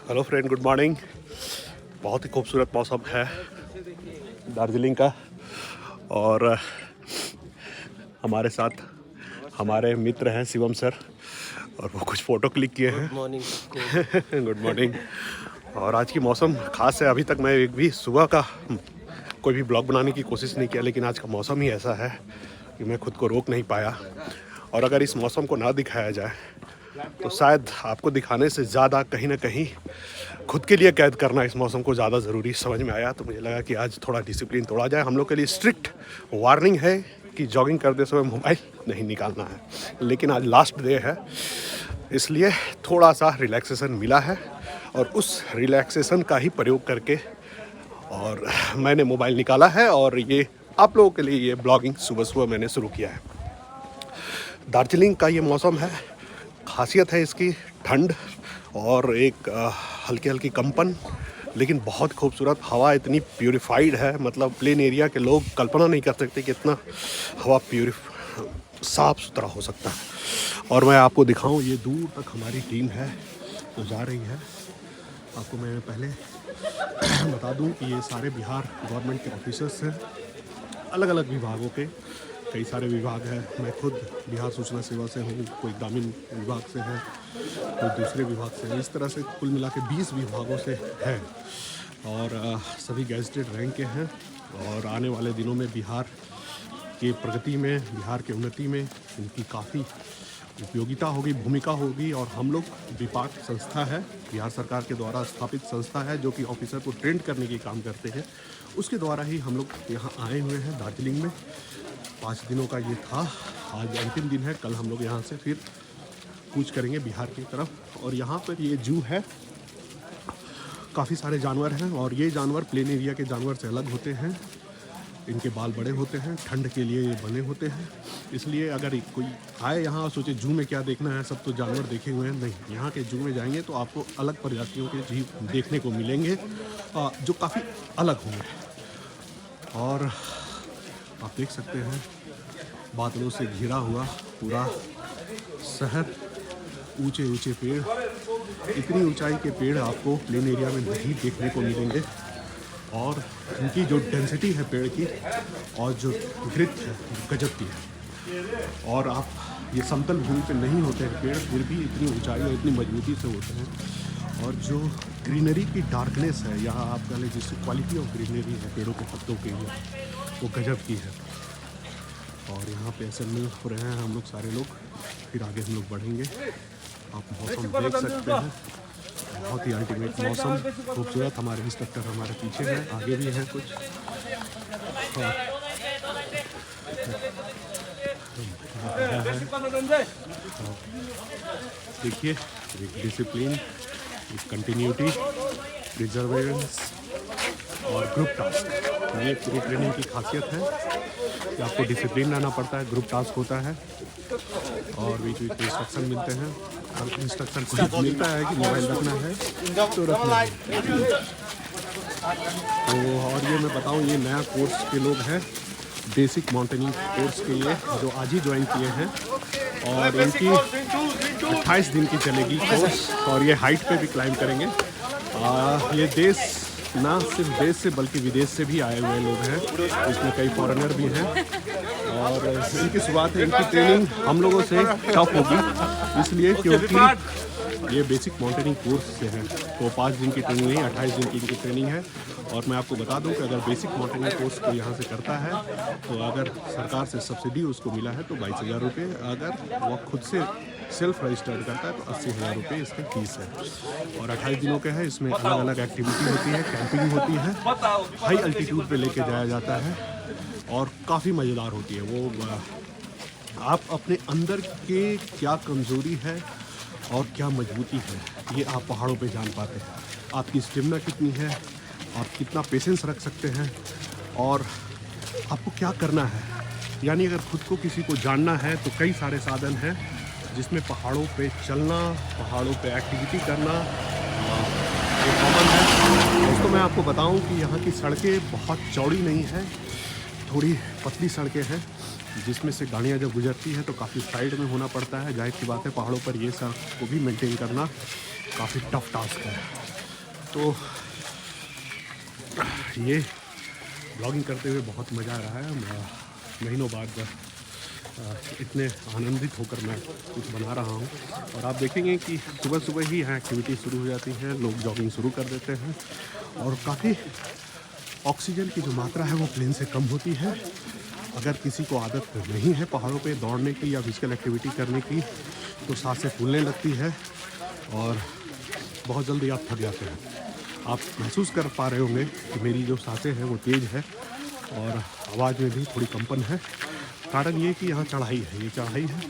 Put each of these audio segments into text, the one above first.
Hello friend, good morning. बहुत ही खूबसूरत मौसम है दार्जिलिंग का और हमारे साथ हमारे मित्र हैं शिवम सर और वो कुछ फ़ोटो क्लिक किए हैं। Good morning. Good morning. और आज की मौसम ख़ास है। अभी तक मैं एक भी सुबह का कोई भी ब्लॉग बनाने की कोशिश नहीं किया, लेकिन आज का मौसम ही ऐसा है कि मैं खुद को रोक नहीं पाया। और अगर इस मौसम को ना दिखाया जाए तो शायद आपको दिखाने से ज़्यादा कहीं ना कहीं खुद के लिए कैद करना इस मौसम को ज़्यादा ज़रूरी समझ में आया। तो मुझे लगा कि आज थोड़ा डिसिप्लिन तोड़ा जाए। हम लोग के लिए स्ट्रिक्ट वार्निंग है कि जॉगिंग करते समय मोबाइल नहीं निकालना है, लेकिन आज लास्ट डे है इसलिए थोड़ा सा रिलैक्सेशन मिला है और उस रिलैक्सेशन का ही प्रयोग करके और मैंने मोबाइल निकाला है और ये आप लोगों के लिए ये ब्लॉगिंग सुबह सुबह मैंने शुरू किया है। दार्जिलिंग का ये मौसम है, खासियत है इसकी ठंड और एक हल्की हल्की कंपन, लेकिन बहुत खूबसूरत हवा। इतनी प्यूरिफाइड है, मतलब प्लेन एरिया के लोग कल्पना नहीं कर सकते कि इतना हवा साफ़ सुथरा हो सकता है। और मैं आपको दिखाऊं, ये दूर तक हमारी टीम है तो जा रही है। आपको मैं पहले बता दूं कि ये सारे बिहार गवर्नमेंट के ऑफिसर्स हैं, अलग अलग विभागों के। कई सारे विभाग हैं। मैं खुद बिहार सूचना सेवा से हूँ, कोई ग्रामीण विभाग से है, कोई दूसरे विभाग से है। इस तरह से कुल मिला के 20 विभागों से है और सभी गैजेटेड रैंक के हैं। और आने वाले दिनों में बिहार की प्रगति में, बिहार की उन्नति में इनकी काफ़ी उपयोगिता होगी, भूमिका होगी। और हम लोग विपाक संस्था है, बिहार सरकार के द्वारा स्थापित संस्था है जो कि ऑफिसर को ट्रेंड करने की काम करते हैं। उसके द्वारा ही हम लोग यहाँ आए हुए हैं दार्जिलिंग में। 5 दिनों का ये था, आज अंतिम दिन है। कल हम लोग यहाँ से फिर कूच करेंगे बिहार की तरफ। और यहाँ पर ये जू है, काफ़ी सारे जानवर हैं और ये जानवर प्लेन एरिया के जानवर से अलग होते हैं। इनके बाल बड़े होते हैं, ठंड के लिए ये बने होते हैं। इसलिए अगर कोई आए यहाँ और सोचे जू में क्या देखना है, सब तो जानवर देखे हुए हैं, नहीं। यहाँ के जू में जाएंगे तो आपको अलग प्रजातियों के जीव देखने को मिलेंगे जो काफ़ी अलग होंगे। और आप देख सकते हैं बादलों से घिरा हुआ पूरा शहर, ऊंचे ऊंचे पेड़। इतनी ऊंचाई के पेड़ आपको प्लेन एरिया में नहीं देखने को मिलेंगे। और इनकी जो डेंसिटी है पेड़ की और जो ग्रिथ है गजब की है। और आप ये समतल भूमि पे नहीं होते हैं पेड़, फिर भी इतनी ऊंचाई और इतनी मजबूती से होते हैं। और जो ग्रीनरी की डार्कनेस है यहाँ, आप कह लें जिससे क्वालिटी ऑफ ग्रीनरी है पेड़ों के पत्तों की, वो गजब की है। और यहाँ पे असेंबल हो रहे हैं हम लोग सारे लोग, फिर आगे हम लोग बढ़ेंगे। आप मौसम देख सकते हैं, बहुत ही अल्टीमेट मौसम, खूबसूरत। हमारे इंस्ट्रक्टर हमारे पीछे हैं, आगे भी हैं कुछ। देखिए, डिसिप्लिन, कंटिन्यूटी, प्रिजर्वेंस और ग्रुप टास्क, ये पूरी ट्रेनिंग की खासियत है कि आपको डिसिप्लिन रहना पड़ता है। ग्रुप टास्क होता है और बीच बीच में इंस्ट्रक्शन मिलते हैं। और इंस्ट्रक्शन को मिलता है कि मोबाइल रखना है तो रखना है। तो और ये मैं बताऊं, ये नया कोर्स के लोग हैं, बेसिक माउंटेनिंग कोर्स के लिए, जो आज ही ज्वाइन किए हैं। और इनकी 28 दिन की चलेगी कोर्स और ये हाइट पे भी क्लाइंब करेंगे। ये देश, ना सिर्फ देश से बल्कि विदेश से भी आए हुए लोग हैं, इसमें कई फॉरेनर भी हैं। और इनकी शुरुआत है, इनकी ट्रेनिंग हम लोगों से टफ होगी इसलिए क्योंकि ये बेसिक माउंटेनिंग कोर्स से है। तो 5 दिन की ट्रेनिंग नहीं, 28 दिन की इनकी ट्रेनिंग है। और मैं आपको बता दूं कि अगर बेसिक माउंटेनिंग कोर्स को यहाँ से करता है तो अगर सरकार से सब्सिडी उसको मिला है तो 22,000 रुपये। अगर वो खुद से सेल्फ रजिस्टर्ड करता है तो 80,000 रुपये इसकी फीस है। और 28 दिनों के हैं, इसमें अलग अलग एक्टिविटी होती है, कैंपिंग होती है, हाई अल्टीट्यूड पे लेके जाया जाता है और काफ़ी मज़ेदार होती है वो। आप अपने अंदर के क्या कमज़ोरी है और क्या मजबूती है, ये आप पहाड़ों पे जान पाते हैं। आपकी स्टेमिना कितनी है, आप कितना पेशेंस रख सकते हैं और आपको क्या करना है। यानी अगर खुद को किसी को जानना है तो कई सारे साधन हैं जिसमें पहाड़ों पे चलना, पहाड़ों पे एक्टिविटी करना ये कॉमन है। दोस्तों मैं आपको बताऊं कि यहाँ की सड़कें बहुत चौड़ी नहीं है, थोड़ी पतली सड़कें हैं जिसमें से गाड़ियाँ जब गुजरती हैं तो काफ़ी साइड में होना पड़ता है। जाहिर सी बात है पहाड़ों पर ये सड़क को भी मेंटेन करना काफ़ी टफ टास्क है। तो ये ब्लॉगिंग करते हुए बहुत मज़ा आ रहा है। महीनों बाद इतने आनंदित होकर मैं कुछ बना रहा हूँ। और आप देखेंगे कि सुबह सुबह ही यहाँ एक्टिविटी शुरू हो जाती है, लोग जॉगिंग शुरू कर देते हैं और काफ़ी ऑक्सीजन की जो मात्रा है वो प्लेन से कम होती है। अगर किसी को आदत नहीं है पहाड़ों पे दौड़ने की या फिजिकल एक्टिविटी करने की तो सांसें फूलने लगती है और बहुत जल्दी आप थक जाते हैं। आप महसूस कर पा रहे होंगे कि मेरी जो सांसें हैं वो तेज़ है और आवाज़ में भी थोड़ी कंपन है। कारण ये कि यहाँ चढ़ाई है, ये चढ़ाई है।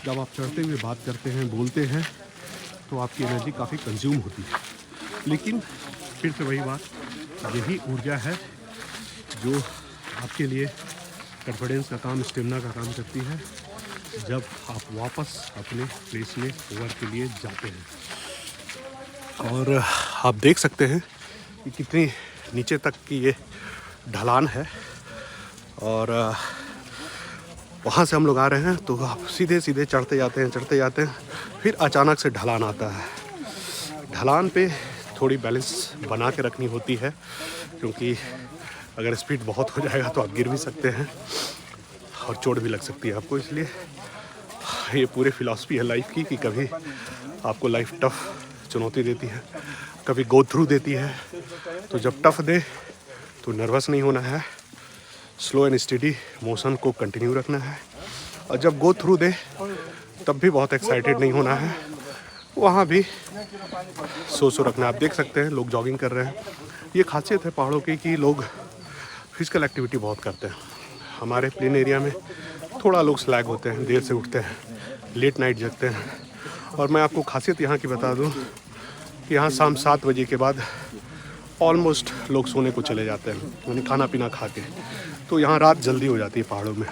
जब आप चढ़ते हुए बात करते हैं, बोलते हैं तो आपकी एनर्जी काफ़ी कंज्यूम होती है। लेकिन फिर से वही बात, यही ऊर्जा है जो आपके लिए कॉन्फिडेंस का काम, स्टेमिना का काम करती है जब आप वापस अपने प्लेस में ओवर के लिए जाते हैं। और आप देख सकते हैं कि कितनी नीचे तक की ये ढलान है और वहाँ से हम लोग आ रहे हैं तो आप सीधे सीधे चढ़ते जाते हैं, फिर अचानक से ढलान आता है। ढलान पे थोड़ी बैलेंस बना के रखनी होती है क्योंकि अगर स्पीड बहुत हो जाएगा तो आप गिर भी सकते हैं और चोट भी लग सकती है आपको। इसलिए ये पूरी फिलॉसफी है लाइफ की कि कभी आपको लाइफ टफ चुनौती देती है, कभी गो थ्रू देती है। तो जब टफ दे तो नर्वस नहीं होना है, स्लो एंड स्टेडी मोशन को कंटिन्यू रखना है। और जब गो थ्रू दे तब भी बहुत एक्साइटेड नहीं होना है, वहाँ भी सो रखना है। आप देख सकते हैं लोग जॉगिंग कर रहे हैं। ये खासियत है पहाड़ों की कि लोग फिजिकल एक्टिविटी बहुत करते हैं। हमारे प्लेन एरिया में थोड़ा लोग स्लैग होते हैं, देर से उठते हैं, लेट नाइट जगते हैं। और मैं आपको खासियत यहाँ की बता दूँ कि यहाँ शाम 7 बजे के बाद ऑलमोस्ट लोग सोने को चले जाते हैं, यानी खाना पीना खा के। तो यहाँ रात जल्दी हो जाती है पहाड़ों में।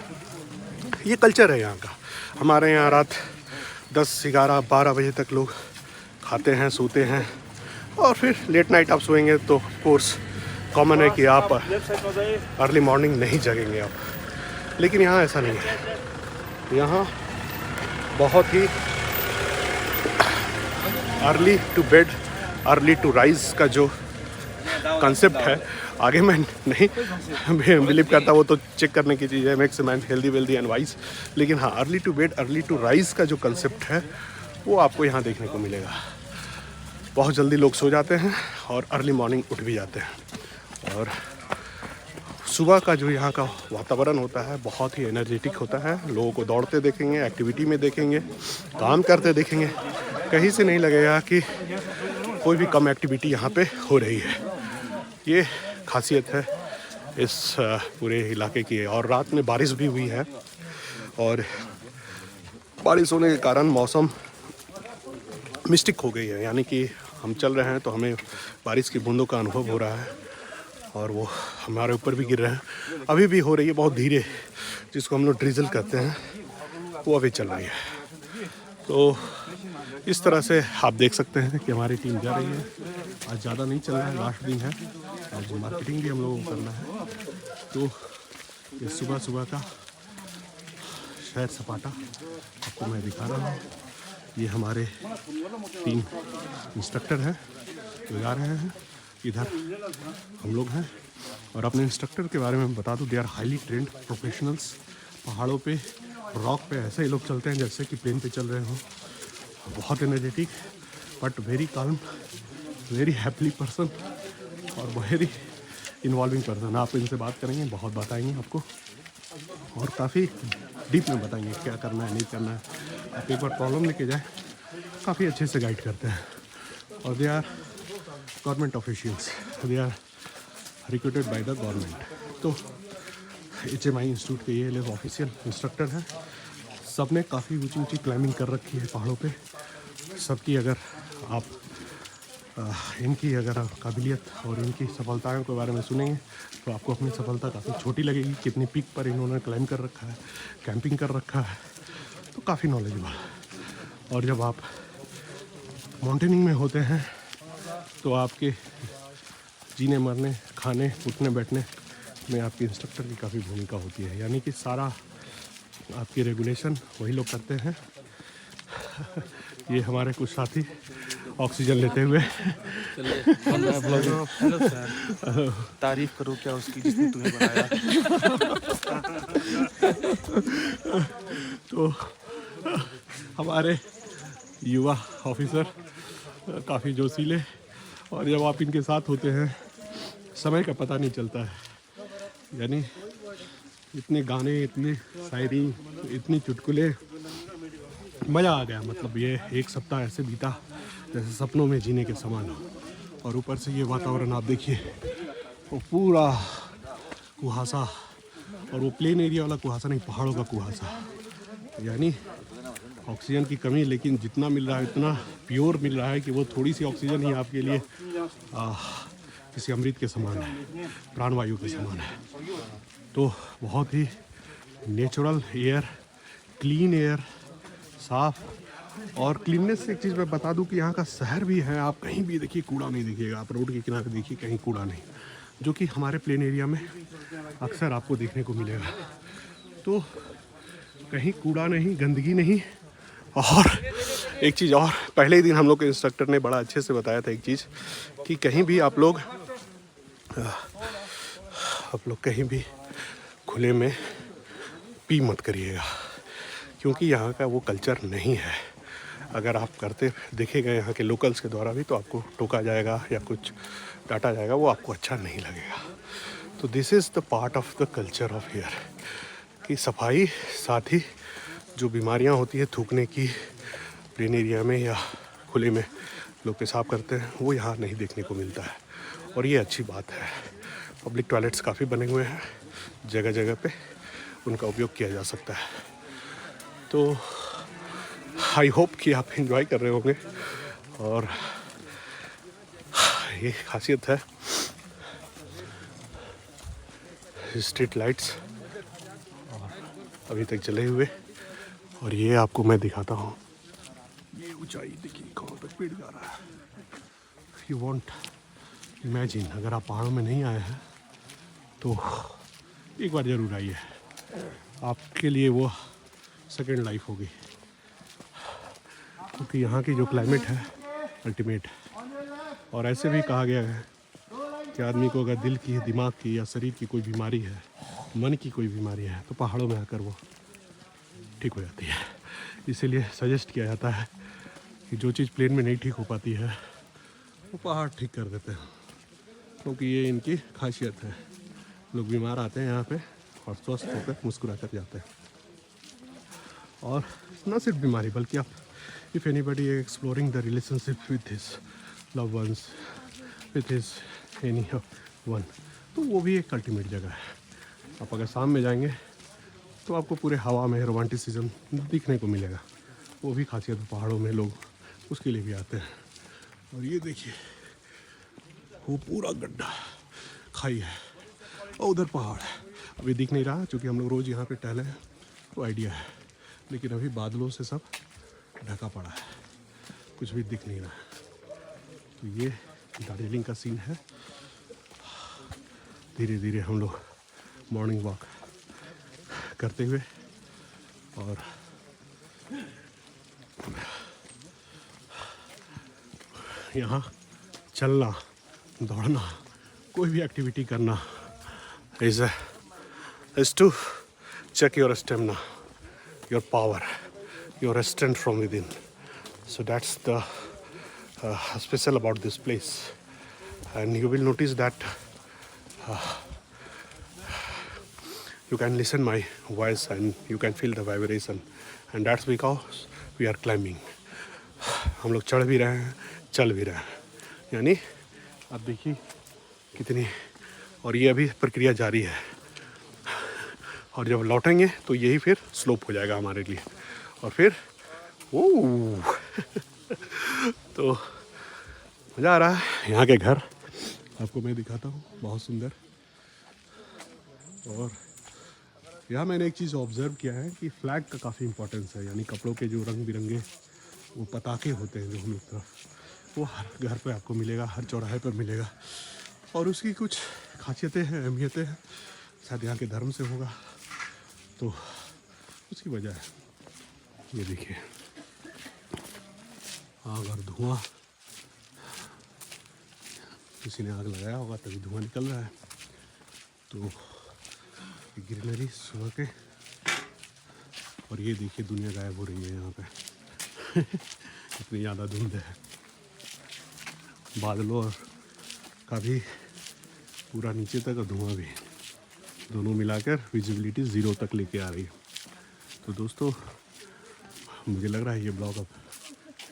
ये कल्चर है यहाँ का। हमारे यहाँ रात 10, 11, 12 बजे तक लोग खाते हैं, सोते हैं और फिर लेट नाइट आप सोएंगे तो कोर्स कॉमन है कि आप अर्ली मॉर्निंग नहीं जगेंगे आप। लेकिन यहाँ ऐसा नहीं है। यहाँ बहुत ही early to bed early to rise का जो कॉन्सेप्ट है, आगे मैं नहीं बिलीव करता, वो तो चेक करने की चीज़ है, makes man healthy wealthy and wise. लेकिन हाँ, early to bed early to rise का जो कॉन्सेप्ट है वो आपको यहाँ देखने को मिलेगा। बहुत जल्दी लोग सो जाते हैं और अर्ली मॉर्निंग उठ भी जाते हैं। और सुबह का जो यहाँ का वातावरण होता है बहुत ही एनर्जेटिक होता है। लोगों को दौड़ते देखेंगे, एक्टिविटी में देखेंगे, काम करते देखेंगे। कहीं से नहीं लगेगा कि कोई भी कम एक्टिविटी यहाँ पे हो रही है। ये खासियत है इस पूरे इलाके की। और रात में बारिश भी हुई है और बारिश होने के कारण मौसम मिस्टिक हो गई है, यानी कि हम चल रहे हैं तो हमें बारिश की बूंदों का अनुभव हो रहा है और वो हमारे ऊपर भी गिर रहे हैं। अभी भी हो रही है बहुत धीरे, जिसको हम लोग ड्रिजल कहते हैं, वो अभी चल रही है। तो इस तरह से आप देख सकते हैं कि हमारी टीम जा रही है। आज ज़्यादा नहीं चल रहा है, लास्ट दिन है, आज मार्केटिंग भी हम लोगों को करना है। तो ये सुबह सुबह का शहर सपाटा आपको मैं दिखा रहा हूँ। ये हमारे 3 इंस्ट्रक्टर हैं जो जा रहे हैं। इधर हम लोग हैं। और अपने इंस्ट्रक्टर के बारे में बता दूं, they are highly trained professionals. पहाड़ों पे, रॉक पे ऐसे ही लोग चलते हैं जैसे कि प्लेन पे चल रहे हों। बहुत energetic but very calm, very happy person और वेरी इन्वॉल्विंग पर्सन। आप इनसे बात करेंगे, बहुत बताएंगे आपको और काफ़ी डीप में बताएंगे क्या करना है, नहीं करना है। आप एक बार प्रॉब्लम लेके जाए, काफ़ी अच्छे से गाइड करते हैं। और they are government officials, they are recruited by the government. तो HMI इंस्टीट्यूट के ये लोग ऑफिशियल इंस्ट्रक्टर हैं। सब ने काफ़ी ऊंची ऊंची क्लाइंबिंग कर रखी है पहाड़ों पे। सबकी अगर आप इनकी अगर काबिलियत और इनकी सफलताओं के बारे में सुनेंगे तो आपको अपनी सफलता काफ़ी छोटी लगेगी। कितनी पीक पर इन्होंने क्लाइंब कर रखा है, कैंपिंग कर रखा है, तो काफ़ी नॉलेजेबल। और जब आप माउंटेनिंग में होते हैं तो आपके जीने मरने, खाने, उठने बैठने में आपके इंस्ट्रक्टर की काफ़ी भूमिका होती है। यानी कि सारा आपकी रेगुलेशन वही लोग करते हैं। ये हमारे कुछ साथी ऑक्सीजन लेते हुए। हेलो सर, तारीफ करो क्या उसकी जिसने तुम्हें बनाया। तो हमारे युवा ऑफिसर काफ़ी जोशीले, और जब आप इनके साथ होते हैं समय का पता नहीं चलता है। यानी इतने गाने, इतने शायरी, इतनी चुटकुले, मज़ा आ गया। मतलब ये एक सप्ताह ऐसे बीता जैसे सपनों में जीने के समान हो। और ऊपर से ये वातावरण आप देखिए, वो पूरा कुहासा, और वो प्लेन एरिया वाला कुहासा नहीं, पहाड़ों का कुहासा। यानी ऑक्सीजन की कमी, लेकिन जितना मिल रहा है इतना प्योर मिल रहा है कि वो थोड़ी सी ऑक्सीजन ही आपके लिए किसी अमृत के समान है, प्राणवायु के समान है। तो बहुत ही नेचुरल एयर, क्लीन एयर, साफ। और क्लीननेस से एक चीज़ मैं बता दूं कि यहाँ का शहर भी है, आप कहीं भी देखिए कूड़ा नहीं दिखेगा। आप रोड के किनारे देखिए, कहीं कूड़ा नहीं, जो कि हमारे प्लेन एरिया में अक्सर आपको देखने को मिलेगा। तो कहीं कूड़ा नहीं, गंदगी नहीं। और एक चीज़ और, पहले ही दिन हम लोग के इंस्ट्रक्टर ने बड़ा अच्छे से बताया था एक चीज़, कि कहीं भी आप लोग कहीं भी खुले में पी मत करिएगा, क्योंकि यहाँ का वो कल्चर नहीं है। अगर आप करते देखे गए यहाँ के लोकल्स के द्वारा भी, तो आपको टोका जाएगा या कुछ डांटा जाएगा, वो आपको अच्छा नहीं लगेगा। तो this is the part of the culture of here, कि सफाई, साथ ही जो बीमारियाँ होती है थूकने की, प्लेन एरिया में या खुले में लोग पेशाब करते हैं, वो यहाँ नहीं देखने को मिलता है। और ये अच्छी बात है। पब्लिक टॉयलेट्स काफ़ी बने हुए हैं जगह जगह पे, उनका उपयोग किया जा सकता है। तो आई होप कि आप एंजॉय कर रहे होंगे। और ये खासियत है स्ट्रीट लाइट्स अभी तक जले हुए। और ये आपको मैं दिखाता हूँ, ये ऊंचाई देखिए कहाँ तक पेड़ जा रहा है। यू वॉन्ट इमेजिन, अगर आप पहाड़ों में नहीं आए हैं तो एक बार ज़रूर आइए, आपके लिए वो सेकेंड लाइफ होगी। क्योंकि यहाँ की जो क्लाइमेट है अल्टीमेट है। और ऐसे भी कहा गया है कि आदमी को अगर दिल की, दिमाग की या शरीर की कोई बीमारी है, मन की कोई बीमारी है, तो पहाड़ों में आकर वो ठीक हो जाती है। इसीलिए सजेस्ट किया जाता है कि जो चीज़ प्लेन में नहीं ठीक हो पाती है, वो पहाड़ ठीक कर देते हैं, क्योंकि ये इनकी खासियत है। लोग बीमार आते हैं यहाँ पे और स्वस्थ होकर मुस्कुरा कर जाते हैं। और न सिर्फ बीमारी, बल्कि आप if anybody exploring the relationship with his love ones, with his any one, तो वो भी एक अल्टीमेट जगह है। आप अगर शाम में जाएंगे तो आपको पूरे हवा में रोमांटिसिज्म दिखने को मिलेगा। वो भी खासियत है पहाड़ों में, लोग उसके लिए भी आते हैं। और ये देखिए, वो पूरा गड्ढा खाई है और उधर पहाड़ है। अभी दिख नहीं रहा, क्योंकि हम लोग रोज़ यहाँ पे टहले हैं तो आइडिया है, लेकिन अभी बादलों से सब ढका पड़ा है, कुछ भी दिख नहीं रहा है। तो ये दार्जिलिंग का सीन है। धीरे धीरे हम लोग मॉर्निंग वॉक करते हुए, और यहाँ चलना, दौड़ना, कोई भी एक्टिविटी करना is to check your stamina, your power, your strength from within. So that's the special about this place. And you will notice that you can listen my voice and you can feel the vibration, and that's because we are climbing. हम लोग चढ़ भी रहे हैं, चल भी रहे हैं। यानी आप देखिए कितनी, और ये अभी प्रक्रिया जारी है। और जब लौटेंगे तो यही फिर स्लोप हो जाएगा हमारे लिए, और फिर तो मज़ा आ रहा है। यहाँ के घर आपको मैं दिखाता हूँ, बहुत सुंदर। और यहाँ मैंने एक चीज़ ऑब्ज़र्व किया है कि फ्लैग का काफ़ी इम्पोर्टेंस है। यानी कपड़ों के जो रंग बिरंगे वो पताके होते हैं जो हम लोग तरफ, वो हर घर पे आपको मिलेगा, हर चौराहे पर मिलेगा। और उसकी कुछ खासियतें हैं, अहमियतें हैं, शायद यहाँ के धर्म से होगा, तो उसकी वजह है। ये देखिए आग और धुआं किसी ने आग लगाया होगा तभी धुआं निकल रहा है। तो ग्रीनरी सुबह के, और ये देखिए दुनिया गायब हो रही है यहाँ पे इतनी ज़्यादा धुंध है। बादलों और का भी पूरा नीचे तक और धुआं भी, दोनों मिलाकर विजिबिलिटी 0 तक लेके आ रही है। तो दोस्तों मुझे लग रहा है ये ब्लॉग अब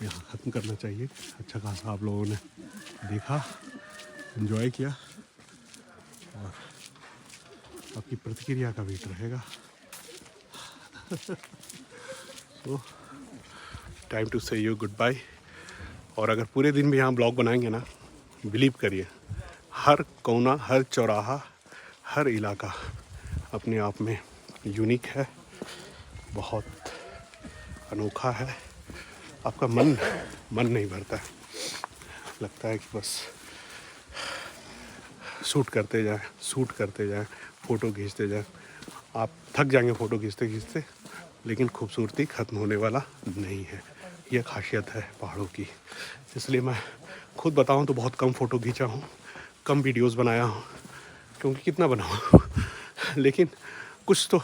यहाँ ख़त्म करना चाहिए। अच्छा खासा आप लोगों ने देखा, एंजॉय किया, और आपकी प्रतिक्रिया का वेट रहेगा। सो टाइम टू से यू गुड बाय। और अगर पूरे दिन भी यहाँ ब्लॉग बनाएंगे ना, बिलीव करिए हर कोना, हर चौराहा, हर इलाका अपने आप में यूनिक है, बहुत अनोखा है। आपका मन नहीं भरता है, लगता है कि बस शूट करते जाएं, फ़ोटो खींचते जाएं। आप थक जाएंगे फ़ोटो खींचते, लेकिन खूबसूरती ख़त्म होने वाला नहीं है। यह खासियत है पहाड़ों की। इसलिए मैं खुद बताऊं तो बहुत कम फ़ोटो खींचा हूं, कम वीडियोस बनाया हूं, क्योंकि कितना बनाऊं लेकिन कुछ तो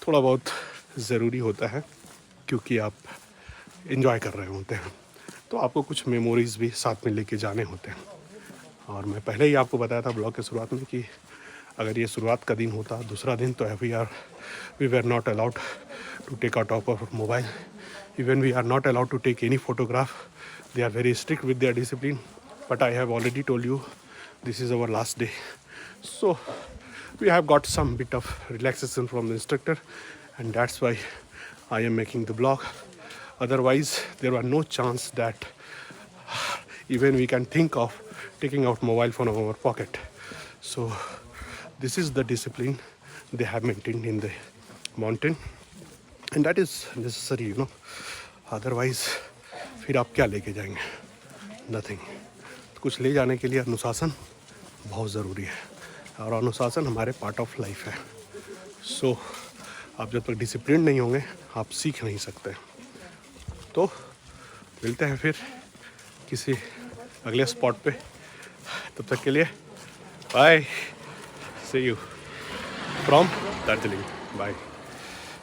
थोड़ा बहुत ज़रूरी होता है, क्योंकि आप एंजॉय कर रहे होते हैं तो आपको कुछ मेमोरीज़ भी साथ में लेके जाने होते हैं। और मैं पहले ही आपको बताया था ब्लॉग के शुरुआत में कि अगर ये शुरुआत का दिन होता, दूसरा दिन, तो we were not allowed to take out of our mobile, even we are not allowed to take any photograph. They are very strict with their discipline, but I have already told you this is our last day, so we have got some bit of relaxation from the instructor, and that's why I am making the vlog. Otherwise there were no chance that even we can think of taking out mobile phone from our pocket. So this is the discipline they have maintained in the mountain, and that is necessary, you know. Otherwise फिर आप क्या लेके जाएंगे? Nothing. कुछ ले जाने के लिए अनुशासन बहुत ज़रूरी है, और अनुशासन हमारे पार्ट ऑफ लाइफ है। सो आप जब तक डिसिप्लिन नहीं होंगे आप सीख नहीं सकते। तो मिलते हैं फिर किसी अगले स्पॉट पे, तब तक के लिए bye, see you from Darjeeling, bye.